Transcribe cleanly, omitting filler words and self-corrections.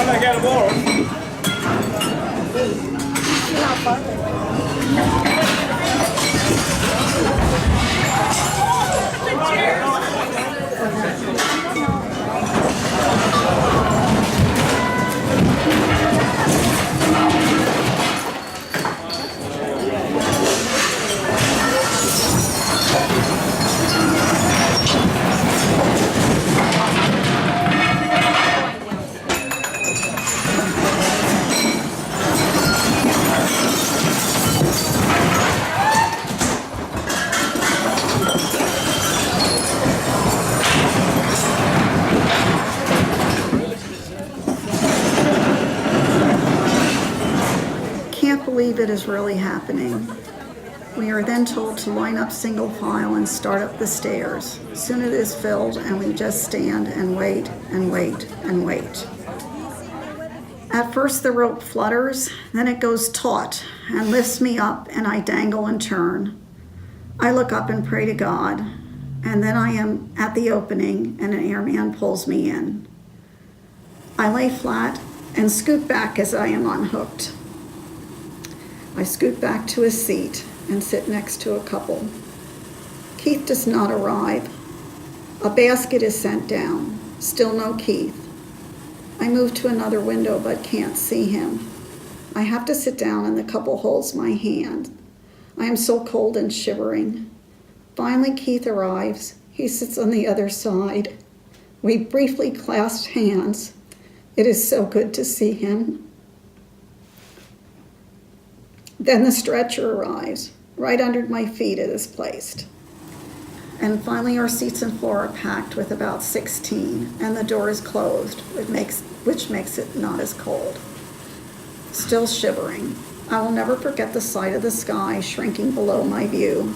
I got a ball. Can't believe it is really happening. We are then told to line up single file and start up the stairs. Soon it is filled and we just stand and wait and wait and wait. At first the rope flutters, then it goes taut and lifts me up and I dangle and turn. I look up and pray to God, and then I am at the opening and an airman pulls me in. I lay flat and scoot back as I am unhooked. I scoot back to a seat and sit next to a couple. Keith does not arrive. A basket is sent down. Still no Keith. I move to another window but can't see him. I have to sit down and the couple holds my hand. I am so cold and shivering. Finally Keith arrives. He sits on the other side. We briefly clasp hands. It is so good to see him. Then the stretcher arrives. Right under my feet it is placed. And finally our seats and floor are packed with about 16, and the door is closed, which makes it not as cold. Still shivering. I will never forget the sight of the sky shrinking below my view.